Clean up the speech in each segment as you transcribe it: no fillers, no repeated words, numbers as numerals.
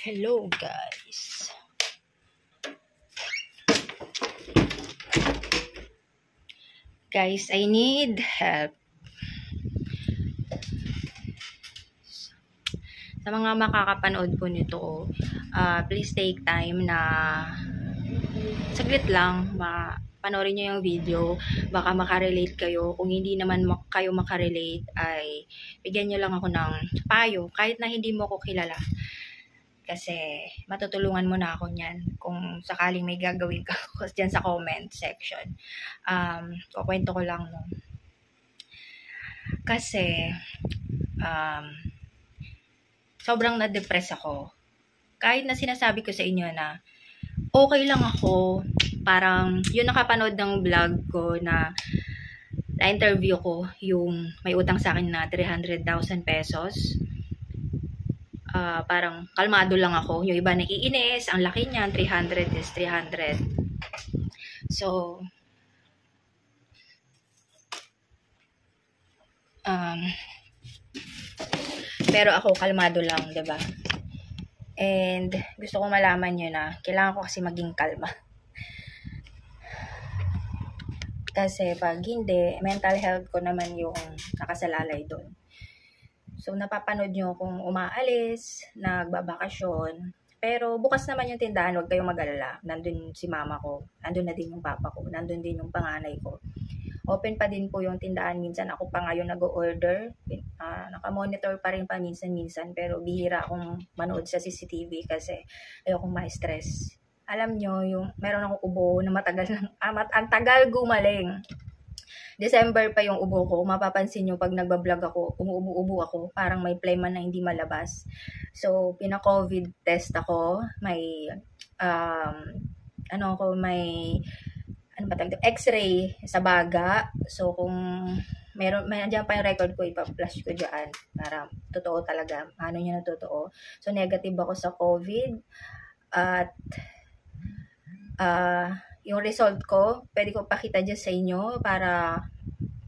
Hello guys. Guys, I need help. Sa mga makakapanood po nito, please take time na saglit lang, panoorin nyo yung video, baka makarelate kayo. Kung hindi naman kayo makarelate, ay bigyan nyo lang ako ng payo, kahit na hindi mo ko kilala. Kasi matutulungan mo na ako niyan kung sakaling may gagawin ka dyan sa comment section. Kukwento ko lang, no. Kasi sobrang na-depress ako. Kahit na sinasabi ko sa inyo na okay lang ako, parang yun nakapanood ng vlog ko na na-interview ko yung may utang sa akin na 300,000 pesos. Parang kalmado lang ako. Yung iba naiinis, ang laki niyan, 300 is 300. So, pero ako kalmado lang, 'di ba? And gusto ko malaman niyo na kailangan ko kasi maging kalma. Kasi pag hindi, mental health ko naman yung nakasalalay doon. So, napapanood nyo kung umaalis, nagbabakasyon. Pero bukas naman yung tindahan, huwag kayong mag-alala. Nandun si mama ko, nandun na din yung papa ko, nandun din yung panganay ko. Open pa din po yung tindahan minsan. Ako pa ngayon nag-order. Naka-monitor pa rin pa minsan-minsan. Pero bihira akong manood sa CCTV kasi ayokong ma-stress. Alam nyo, yung meron akong ubo na matagal ang tagal gumaling. December pa yung ubo ko. Mapapansin nyo pag nagbablog ako, umuubo ako. Parang may phlegma na hindi malabas. So, pina-COVID test ako. May, X-ray sa baga. So, kung may andyan pa yung record ko, ipa-flash ko dyan. Para totoo talaga. Ano nyo na totoo. So, negative ako sa COVID. At, yung result ko, pwede ko pakita dyan sa inyo para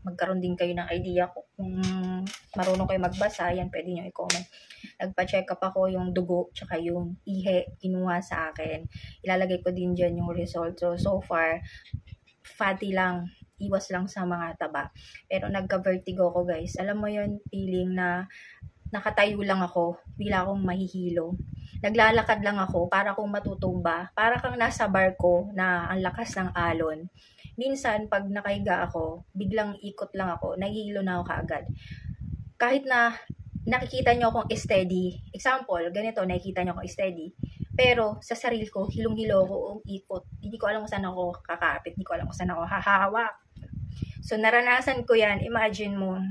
magkaroon din kayo ng idea kung marunong kayo magbasa, yan pwede nyo i-comment. Nagpa-check up ako yung dugo, tsaka yung ihe, kinuha sa akin. Ilalagay ko din dyan yung result. So far, fatty lang, iwas lang sa mga taba. Pero nagka-vertigo ko guys. Alam mo yun, feeling na nakatayo lang ako, bigla akong mahihilo. Naglalakad lang ako para kung matutumba. Para kang nasa barko na ang lakas ng alon. Minsan, pag nakahiga ako, biglang ikot lang ako, nahihilo na ako kaagad. Kahit na nakikita nyo akong steady, example, ganito, nakikita nyo akong steady, pero sa sarili ko, hilong-hilo ako, ikot. Hindi ko alam kung saan ako kakapit, hindi ko alam kung saan ako hahawak. So, naranasan ko yan. Imagine mo,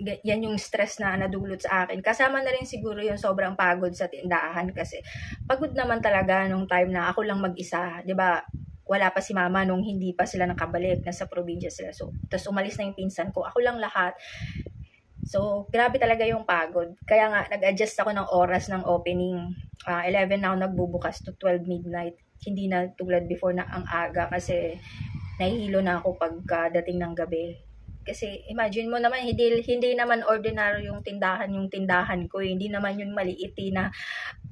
yan yung stress na nadulot sa akin. Kasama na rin siguro yung sobrang pagod sa tindahan kasi pagod naman talaga nung time na ako lang mag-isa. 'Di ba? Wala pa si mama nung hindi pa sila nakabalik, nasa probinsya sila. So, tapos umalis na yung pinsan ko. Ako lang lahat. So, grabe talaga yung pagod. Kaya nga, nag-adjust ako ng oras ng opening. 11 na ako nagbubukas to 12 midnight. Hindi na tulad before na ang aga kasi nahihilo na ako pagdating ng gabi. Kasi imagine mo naman, hindi naman ordinary yung tindahan ko. Hindi naman yun maliit na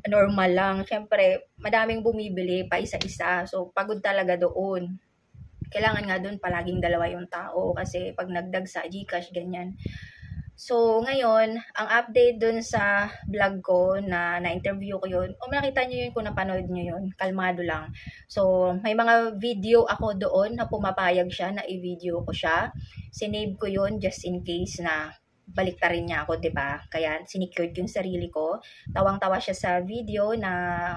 normal lang. Siyempre, madaming bumibili pa isa-isa. So, pagod talaga doon. Kailangan nga doon palaging dalawa yung tao kasi pag nagdag sa GCash, ganyan. So, ngayon, ang update dun sa vlog ko na na-interview ko yun, o makita nyo yun kung napanood nyo yun, kalmado lang. So, may mga video ako doon na pumapayag siya na i-video ko siya. Sinave ko yun just in case na baliktarin niya ako, 'di ba? Kaya sinecured yung sarili ko. Tawang-tawa siya sa video na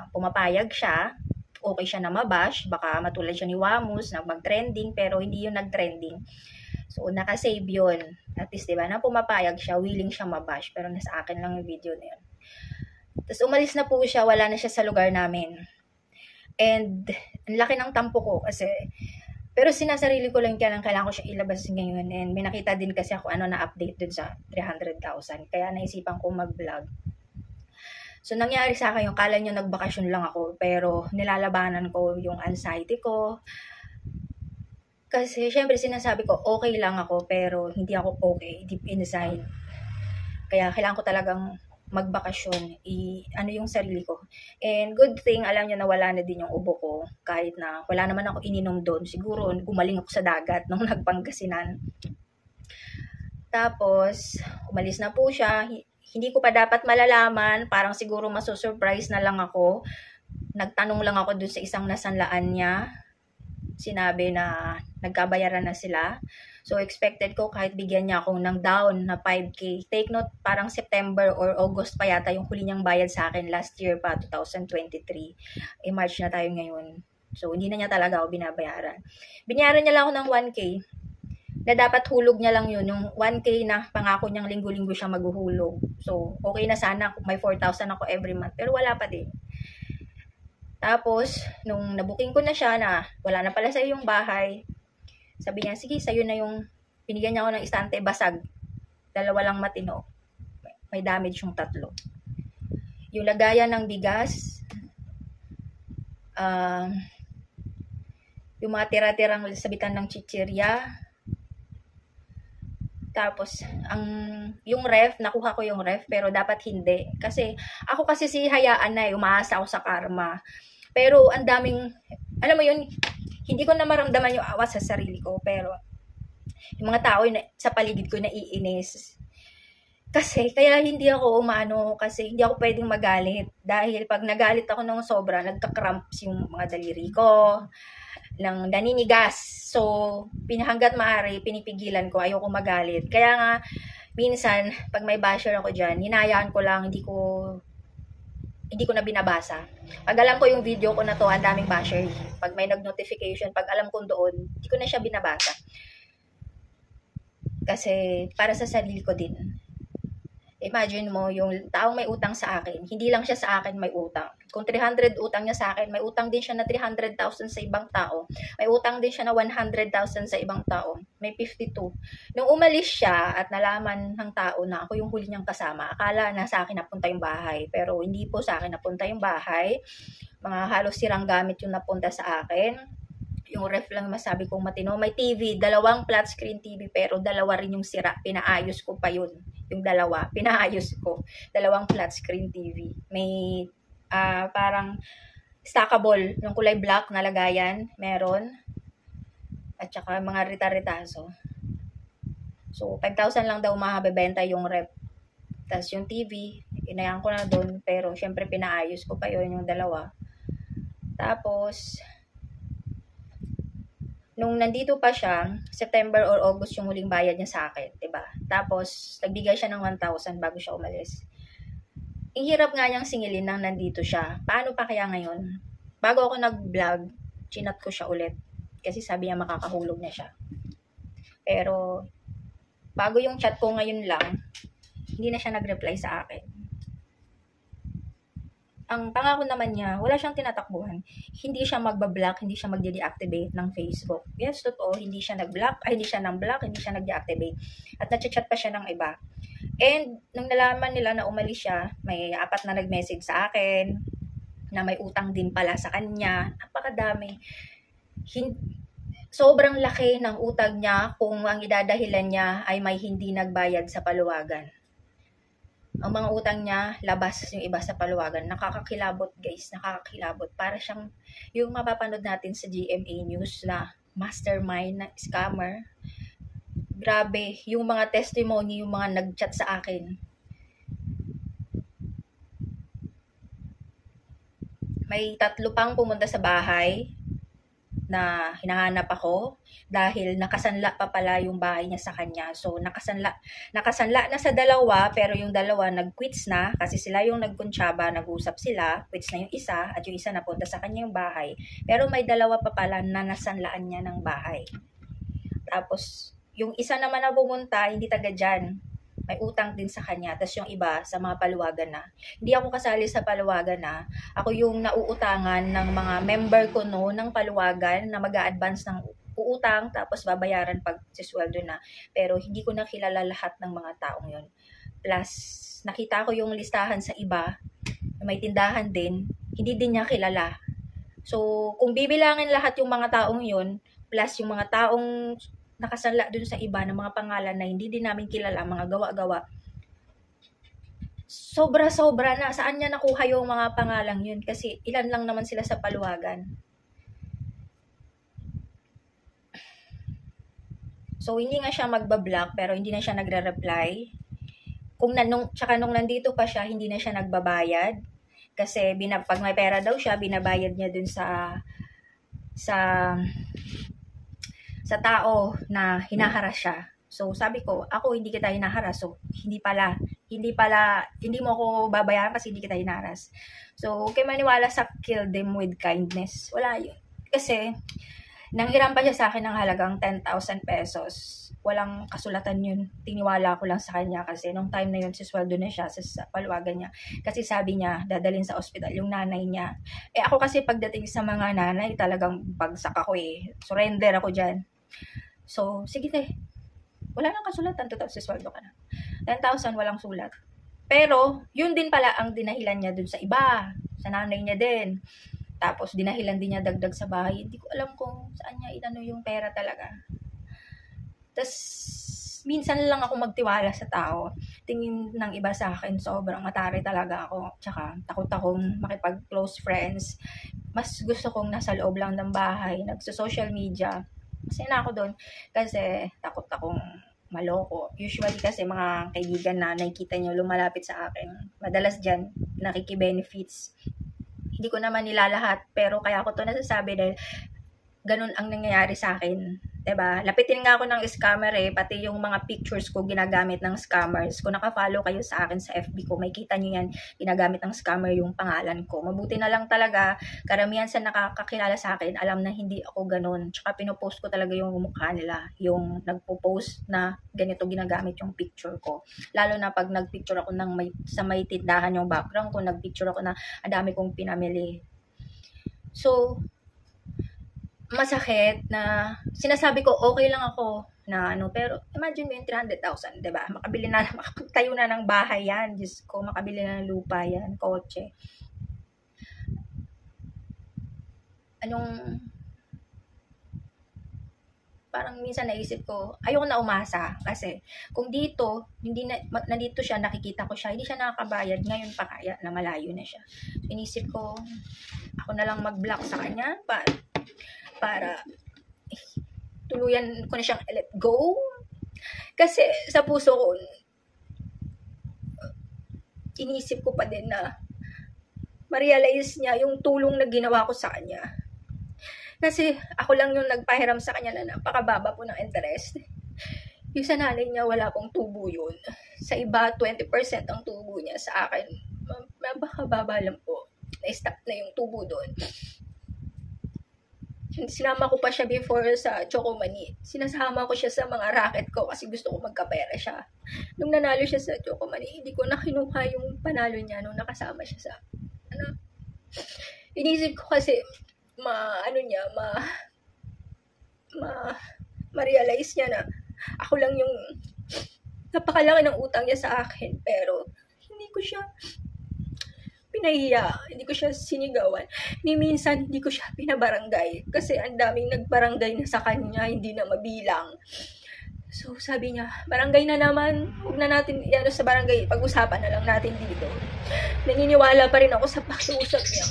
pumapayag siya. Okay siya na mabash, baka matulad siya ni Wamus na mag-trending, pero hindi yun nag-trending. So, nakasave yun. At least, diba, na pumapayag siya, willing siya mabash. Pero nasa akin lang yung video na yun. Tapos, umalis na po siya, wala na siya sa lugar namin. And, ang laki ng tampo ko kasi, pero sinasarili ko lang kailangan ko siya ilabas ngayon. And may nakita din kasi ako na-update dun sa 300,000. Kaya naisipan ko mag-vlog. So, nangyari sa akin yung kala nyo nagbakasyon lang ako. Pero, nilalabanan ko yung anxiety ko. Kasi, syempre, sinasabi ko, okay lang ako, pero hindi ako okay deep inside. Kaya, kailangan ko talagang magbakasyon, ano yung sarili ko. And good thing, alam niyo na wala na din yung ubo ko, kahit na wala naman ako ininom doon. Siguro, gumaling ako sa dagat nung nagpangasinan. Tapos, umalis na po siya. Hindi ko pa dapat malalaman, parang siguro masusurprise na lang ako. Nagtanong lang ako doon sa isang nasanlaan niya. Sinabi na nagkabayaran na sila. So, expected ko kahit bigyan niya ako ng down na 5K. Take note, parang September or August pa yata yung huli niyang bayad sa akin last year pa, 2023. March na tayo ngayon. So, hindi na niya talaga ako binabayaran. Binayaran niya lang ako ng 1K. Na dapat hulog niya lang yun. Yung 1K na pangako niyang linggo-linggo siya maghuhulog. So, okay na sana kung may 4,000 ako every month. Pero wala pa din. Tapos, nung nabuking ko na siya na wala na pala sa'yo yung bahay, sabi niya, sige, sa'yo na yung, binigyan niya ako ng istante, basag. 2 lang matino. May damage yung 3. Yung lagayan ng bigas, yung mga tira-tirang sabitan ng chichirya, tapos, yung ref, nakuha ko yung ref, pero dapat hindi. Kasi, ako kasi si hayaan na umaasa ako sa karma. Pero, ang daming, alam mo yun, hindi ko na maramdaman yung awa sa sarili ko, pero, yung mga tao sa paligid ko naiinis. Kasi, kaya hindi ako umano, kasi hindi ako pwedeng magalit. Dahil, pag nagalit ako ng sobra, nagka-cramps yung mga daliri ko, ng naninigas. So, hanggat maaari, pinipigilan ko, ayoko magalit. Kaya nga, minsan, pag may basher ako dyan, hinayaan ko lang, hindi ko na binabasa. Pag alam ko yung video ko na to, ang daming basher. Pag may nag-notification, pag alam ko doon, hindi ko na siya binabasa. Kasi, para sa sarili ko din. Imagine mo, yung taong may utang sa akin, hindi lang siya sa akin may utang. Kung 300 utang niya sa akin, may utang din siya na 300,000 sa ibang tao. May utang din siya na 100,000 sa ibang tao. May 52. Nung umalis siya at nalaman ng tao na ako yung huli niyang kasama, akala na sa akin napunta yung bahay. Pero hindi po sa akin napunta yung bahay. Mga halos sirang gamit yung napunta sa akin. Yung ref lang masabi kong matino. May TV, 2 flat screen TV, pero 2 rin yung sira. Pinaayos ko pa yun. Yung 2, pinaayos ko. 2 flat screen TV. May parang stackable, yung kulay black na lagayan, meron. At saka mga rita-ritaso. So, 5,000 lang daw mabebenta yung ref. Tapos yung TV, inayan ko na doon, pero syempre pinaayos ko pa yun yung 2. Tapos, nung nandito pa siya, September or August yung huling bayad niya sa akin, 'di ba? Tapos nagbigay siya ng 1,000 bago siya umalis. Ang hirap nga niyang singilin nang nandito siya. Paano pa kaya ngayon? Bago ako nag-vlog, chinat ko siya ulit kasi sabi niya makakahulog na siya. Pero bago yung chat ko ngayon lang, hindi na siya nag-reply sa akin. Ang pangako naman niya, wala siyang tinatakbuhan. Hindi siya magba-block, hindi siya magde-deactivate ng Facebook. Yes, totoo, hindi siya nag-block, hindi siya nang-block, hindi siya nag-deactivate. At nag-chat pa siya ng iba. And, nung nalaman nila na umalis siya, may 4 na nag-message sa akin, na may utang din pala sa kanya. Napakadami. Sobrang laki ng utang niya kung ang idadahilan niya ay may hindi nagbayad sa paluwagan. Ang mga utang niya, labas yung iba sa paluwagan. Nakakakilabot guys, nakakakilabot. Para siyang yung mapapanood natin sa GMA News na mastermind na scammer. Grabe, yung mga testimony, yung mga nag-chat sa akin. May 3 pang pumunta sa bahay na hinahanap ako dahil nakasanla pa pala yung bahay niya sa kanya. So, nakasanla na sa 2, pero yung 2 nag-quits na kasi sila yung nagkuntsaba, nag-usap sila, quits na yung isa at yung isa napunta sa kanya yung bahay. Pero may 2 pa pala na nasanlaan niya ng bahay. Tapos, yung isa naman na pumunta, hindi taga dyan. May utang din sa kanya. Tapos yung iba sa mga paluwagan na. Hindi ako kasali sa paluwagan na. Ako yung nauutangan ng mga member ko ng paluwagan na mag-a-advance ng uutang tapos babayaran pag sisweldo na. Pero hindi ko nakilala lahat ng mga taong yun. Plus, nakita ko yung listahan sa iba na may tindahan din. Hindi din niya kilala. So, kung bibilangin lahat yung mga taong yun, plus yung mga taong nakasanla dun sa iba ng mga pangalan na hindi din namin kilala, mga gawa-gawa. sobra-sobra na. Saan niya nakuha yung mga pangalang yun? Kasi ilan lang naman sila sa paluwagan. So, hindi nga siya magbablock, pero hindi na siya nagre-reply. Tsaka nung nandito pa siya, hindi na siya nagbabayad. Kasi pag may pera daw siya, binabayad niya dun sa tao na hinaharas siya. So, sabi ko, ako hindi kita hinaharas. So, hindi mo ako babayaran kasi hindi kita hinaharas. So, huwag kayo maniwala sa kill them with kindness. Wala yun. Kasi, nanghiram pa siya sa akin ng halagang 10,000 pesos. Walang kasulatan yun. Tiniwala ko lang sa kanya kasi nung time na yun, sisweldo na siya sa paluwagan niya. Kasi sabi niya, dadalhin sa ospital yung nanay niya. Ako kasi pagdating sa mga nanay, talagang bagsak ako eh. Surrender ako dyan. So, sige te. Wala nang kasulatan, total sisweldo ka na. 10,000, walang sulat. Pero, yun din pala ang dinahilan niya dun sa iba. Sa nanay niya din. Tapos, dinahilan din niya dagdag sa bahay. Hindi ko alam kung saan niya inano yung pera talaga. Tapos, minsan lang ako magtiwala sa tao. Tingin ng iba sa akin, sobrang matari talaga ako. Tsaka, takot akong makipag-close friends. Mas gusto kong nasa loob lang ng bahay. Nagsa-social media. Masaya na ako doon. Kasi, takot akong maloko. Usually kasi mga kaibigan na nakikita nyo lumalapit sa akin. Madalas dyan, nakiki-benefits. Hindi ko naman nilalahat, pero kaya ako to nasasabi dahil ganun ang nangyayari sa akin. Diba? Lapitin nga ako ng scammer eh, pati yung mga pictures ko ginagamit ng scammers. Kung naka-follow kayo sa akin sa FB ko, may kita nyo yan, ginagamit ng scammer yung pangalan ko. Mabuti na lang talaga, karamihan sa nakakakilala sa akin, alam na hindi ako ganun. Tsaka pinopost ko talaga yung mukha nila, yung nagpo-post na ganito ginagamit yung picture ko. Lalo na pag nagpicture ako sa may tindahan yung background ko, nagpicture ako na ang dami kong pinamili. So, masakit na sinasabi ko okay lang ako na pero imagine mo yung 300,000, 'di ba? Makapagtayo na ng bahay yan. Diyos ko, makabili na ng lupa yan, kotse. Parang minsan naisip ko, ayoko na umasa kasi kung nandito siya, nakikita ko siya, hindi siya nakakabayad, ngayon pa kaya na malayo na siya. So, inisip ko, ako na lang mag-block sa kanya para tuluyan ko na siyang let go. Kasi sa puso ko, inisip ko pa din na ma-realize niya yung tulong na ginawa ko sa kanya. Kasi ako lang yung nagpahiram sa kanya na napakababa po ng interest. Yung sa nanay niya, wala pong tubo yun. Sa iba, 20% ang tubo niya. Sa akin, baka lang po. Na-stop na yung tubo doon. Sinama ko pa siya before sa Choco Money. Sinasama ko siya sa mga racket ko kasi gusto ko magkapera siya. Nung nanalo siya sa Choco Money, hindi ko na kinuha yung panalo niya nung nakasama siya sa inisip ko kasi ma-realize niya na ako lang yung napakalaki ng utang niya sa akin, pero hindi ko siya pinahiya, hindi ko siya sinigawan. Ni minsan, hindi ko siya pinabarangay. Kasi ang daming nagbarangay na sa kanya, hindi na mabilang. So, sabi niya, barangay na naman. Huwag na natin, sa barangay, pag-usapan na lang natin dito. Naniniwala pa rin ako sa pakiusap niya.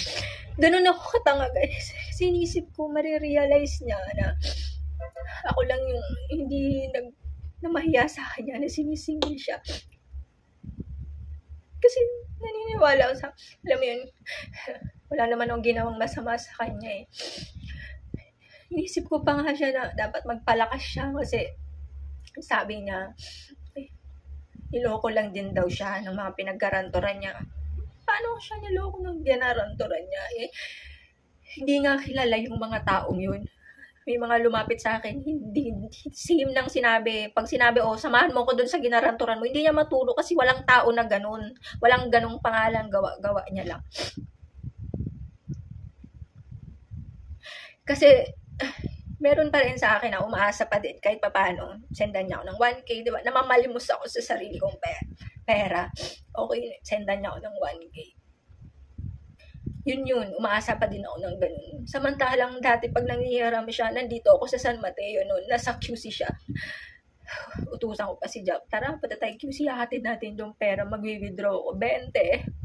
Ganun ako katanga, guys. Kasi inisip ko, marirealize niya na ako lang yung hindi namahiya sa kanya na sinisingil siya. Kasi naniniwala ako alam mo yun, wala naman akong ginawang masama sa kanya eh. Inisip ko pa nga siya na dapat magpalakas siya kasi sabi niya, niloko lang din daw siya ng mga pinaggarantoran niya. Paano siya niloko ng ginarantoran niya? Hindi nga kilala yung mga taong yun. May mga lumapit sa akin, hindi same nang sinabi. Pag sinabi, samahan mo ko dun sa ginaranturan mo, hindi niya maturo kasi walang tao na ganun. Walang ganung pangalan, gawa niya lang. Kasi, meron pa rin sa akin na umaasa pa din kahit papaano. Sendan niya ako ng 1K, di ba? Namamalimos ako sa sarili kong pera. Okay, sendan niya ako ng 1K. Yun, umaasa pa din ako ng ganun. Samantalang dati pag nangihiram siya, nandito ako sa San Mateo noon, nasa QC siya. Utusan ko pa si Jap, tara, punta tayo QC, hahatid natin yung pera, mag-withdraw ko, 20,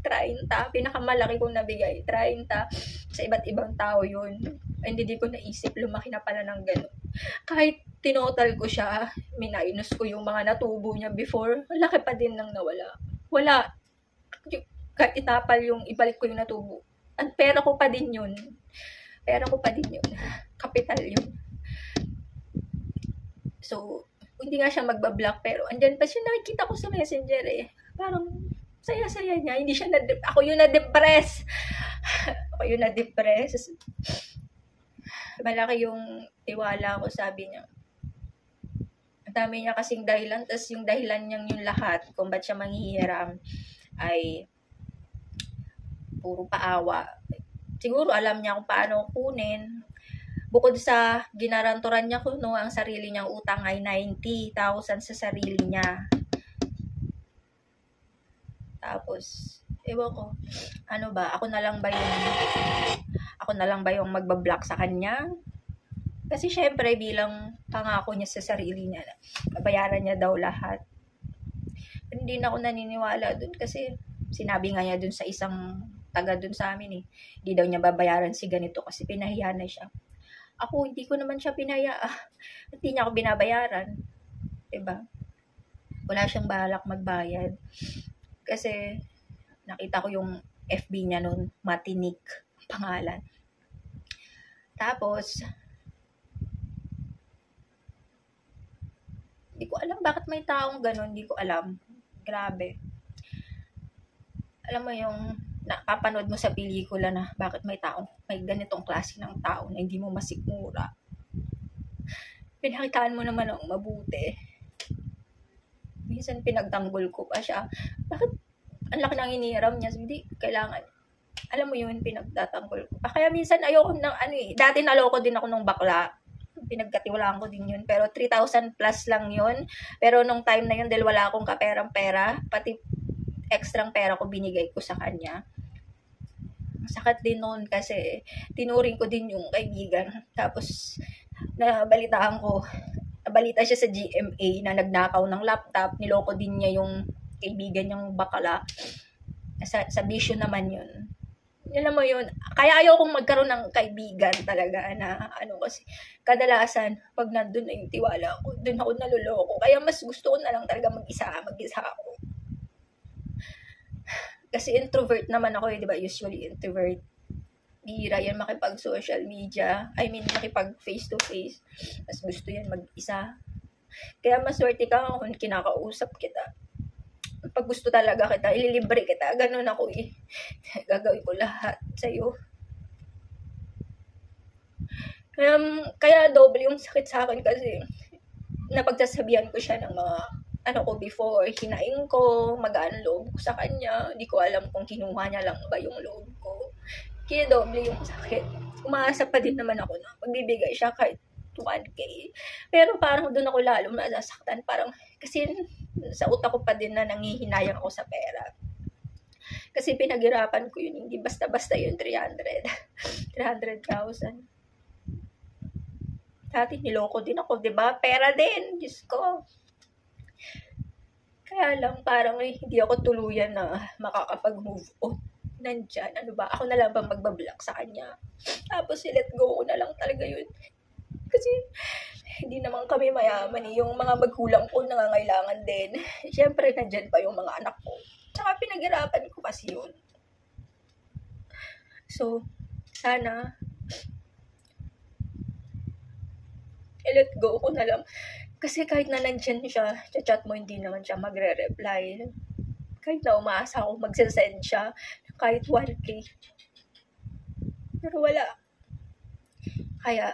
30, pinakamalaki kong nabigay, 30, sa iba't ibang tao yun. Hindi ko naisip, lumaki na pala ng gano'n. Kahit tinotal ko siya, minus ko yung mga natubo niya before, laki pa din nang nawala. Wala. Kahit itapal yung, ibalik ko yung natubo. At pera ko pa din yun. Kapital yun. So, hindi nga siya magbablock, pero andyan pa siya, nakikita ko sa messenger eh. Parang, saya-saya niya. Hindi siya ako yung na-depress. Malaki yung tiwala ko, sabi niya. Ang dami niya kasing dahilan, tas yung dahilan niyang yung lahat, kung ba't siya manghihiram, ay puro paawa. Siguro alam niya kung paano kunin. Bukod sa ginaranturan niya kuno, ang sarili niyang utang ay 90,000 sa sarili niya. Tapos, ewan ko, ano ba, ako na lang ba yung magbablock sa kanya? Kasi syempre, bilang pangako niya sa sarili niya, babayaran niya daw lahat. Pero hindi na ako naniniwala dun kasi sinabi nga niya dun sa isang taga dun sa amin eh. Hindi daw niya babayaran si ganito kasi pinahiya na siya. Ako, hindi ko naman siya pinaya. Hindi niya ako binabayaran. Diba? Wala siyang balak magbayad. Kasi, nakita ko yung FB niya nun, Matinik, pangalan. Tapos, hindi ko alam bakit may taong ganun. Hindi ko alam. Grabe. Alam mo yung napapanood mo sa pelikula na bakit may ganitong klase ng tao na hindi mo masikmura. Pinakitaan mo naman ang mabuti. Minsan pinagtanggol ko pa siya. Bakit ang laki ng inihiram niya? Hindi, kailangan. Alam mo yun, pinagtatanggol ko. Kaya minsan ayoko dati naloko din ako nung bakla. Pinagkatiwalaan ko din yun. Pero 3,000 plus lang yun. Pero nung time na yun, dahil wala akong kaperang-pera, pati extrang pera ko binigay ko sa kanya. Sakat din noon kasi tinuring ko din yung kaibigan. Tapos, nabalita siya sa GMA na nagnakaw ng laptop. Niloko din niya yung kaibigan niyang bakala. Sa bisyo naman yun. Alam mo yun, kaya ayokong magkaroon ng kaibigan talaga na kasi kadalasan, pag nandun na yung tiwala ko, dun ako naluloko. Kaya mas gusto ko na lang talaga mag-isa ako. Kasi introvert naman ako di ba? Usually introvert. Bihira yan makipag-social media. Makipag face-to-face. Mas gusto yan mag-isa. Kaya maswerte ka kung kinakausap kita. Pag gusto talaga kita, ililibre kita. Ganun ako eh. Gagawin ko lahat sa'yo. Kaya double yung sakit sa akin kasi napagsasabihan ko siya ng mga ko before, hinaing ko, magaan loob ko sa kanya. Hindi ko alam kung kinuha niya lang ba yung loob ko. Kaya doble yung sakit. Umaasa pa din naman ako na magbibigay siya kahit 1K. Pero parang doon ako lalo nasasaktan. Parang, kasi sa utak ko pa din na nangihinayang ako sa pera. Kasi pinaghirapan ko yun. Hindi basta-basta yun, 300,000. Dati niloko din ako, diba? Pera din, Diyos ko. Kaya lang, parang hindi ako tuluyan na makakapag-move on. Nandyan, ako na lang ba magbablock sa kanya? Tapos, let go ko na lang talaga yun. Kasi, hindi naman kami mayaman eh. Yung mga magulang ko nangangailangan din. Siyempre, nandyan pa yung mga anak ko. Tsaka, pinaghirapan ko kasi yun. So, sana, let go ko na lang. Kasi kahit na nandyan siya, chat mo, hindi naman siya magre-reply. Kahit na umaasa ako, magsasend siya. Kahit 1K. Pero wala. Kaya,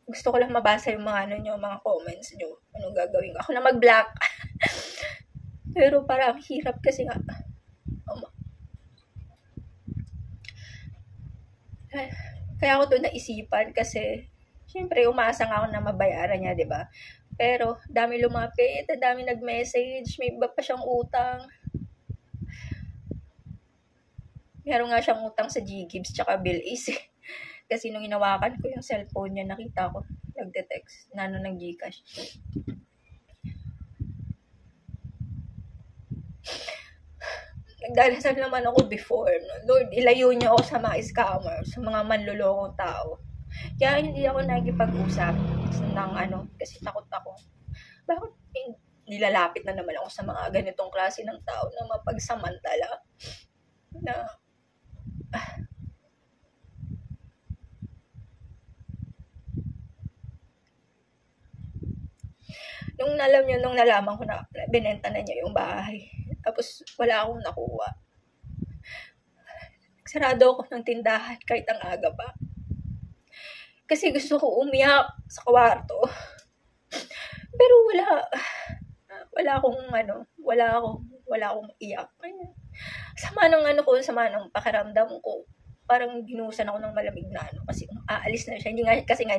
gusto ko lang mabasa yung mga mga comments nyo. Anong gagawin ko? Ako na mag-block. Pero parang hirap kasi nga. Kaya ako doon naisipan kasi syempre umaasa nga ako na mabayaran niya, 'di ba? Pero dami lumapit, dami nag-message, may iba pa siyang utang. Meron nga siyang utang sa GGives tsaka Bill Ace. Kasi nung hinawakan ko yung cellphone niya, nakita ko, nagte-text, ng Gcash. Nagdarasal naman ako before, no? Lord, ilayo niyo ako sa mga scammers, sa mga manlulokong tao. Kaya hindi ako nakikipag-usap ng kasi takot ako. Bakit nilalapit na naman ako sa mga ganitong klase ng tao na mapagsamantala? Na nung nalaman ko na binenta na niya yung bahay. Tapos wala akong nakuha. Sarado ako ng tindahan kahit ang aga pa. Kasi gusto ko umiyak sa kwarto. Pero wala akong iyak. Sama ng pakiramdam ko. Parang ginusan ako ng malamig na kasi aalis na siya. Hindi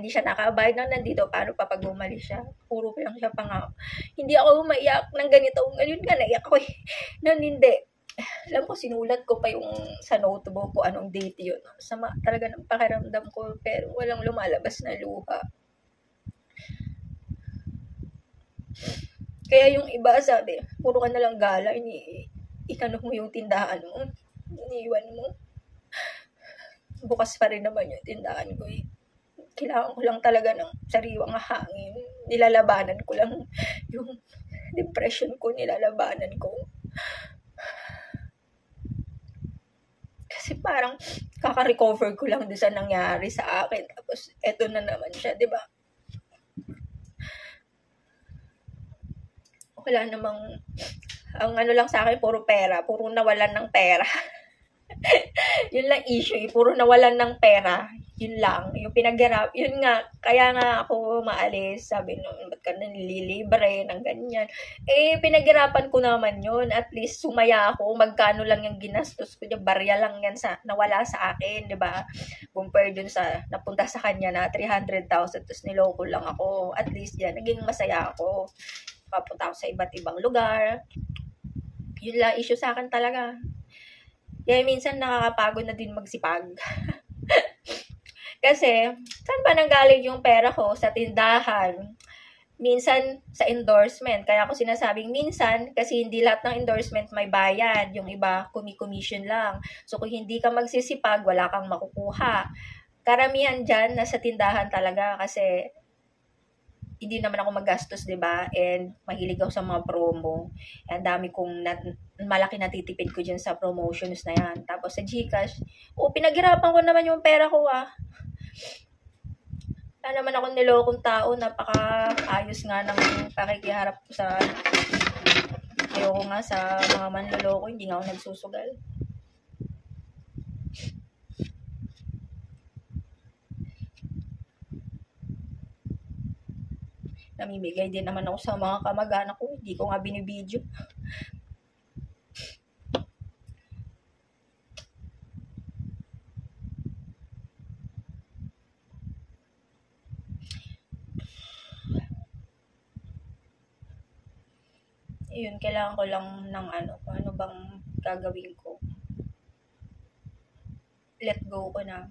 siya nakabayad na nandito. Paano pa pag umalis siya? Puro ko lang siya pangako. Hindi ako maiyak ng ganito. Ngayon nga, naiyak ko eh. Noon hindi. Alam ko, sinulat ko pa yung sa notebook ko anong date yun. Sama talaga ng pakiramdam ko, pero walang lumalabas na luha. Kaya yung iba sabi, puro ka nalang gala, itanong mo yung tindahan mo, iniiwan mo. Bukas pa rin naman yung tindahan ko eh. Kailangan ko lang talaga ng sariwang hangin. Nilalabanan ko lang yung depression ko, nilalabanan ko. Kasi parang kaka-recover ko lang doon sa nangyari sa akin. Tapos eto na naman siya, di ba? Wala namang, ang lang sa akin, puro pera. Puro nawalan ng pera. Yun lang issue, puro nawalan ng pera. Yun lang, yung pinaghirap. Yun nga, kaya nga ako maalis. Sabi nung, ba't ka nililibre ng ganyan? Pinaghirapan ko naman yun. At least sumaya ako. Magkano lang yung ginastos ko. Barya lang yan nawala sa akin, di ba? Compare dun sa napunta sa kanya na 300,000 tapos niloko lang ako. At least yan, naging masaya ako. Papunta ako sa iba't ibang lugar. Yun lang issue sa akin talaga. Kaya minsan nakakapagod na din magsipag. Kasi, saan ba nanggaling yung pera ko? Sa tindahan. Minsan, sa endorsement. Kaya ako sinasabing minsan, kasi hindi lahat ng endorsement may bayad. Yung iba, commission lang. So, kung hindi ka magsisipag, wala kang makukuha. Karamihan dyan, nasa tindahan talaga. Kasi, hindi naman ako magastos, 'di ba? And mahilig ako sa mga promo. Ang dami kong malaki natitipid ko diyan sa promotions na 'yan. Tapos sa GCash, pinaghirapan ko naman yung pera ko Wala naman akong nilokong tao, napaka-ayos nga ng pakikiharap ko sa ayoko nga sa mga manloloko, hindi nga ako nagsusugal. Namimigay din naman ako sa mga kamag-anak ko. Hindi ko nga binibidyo. Yun, kailangan ko lang ng ano bang gagawin ko. Let go ko na.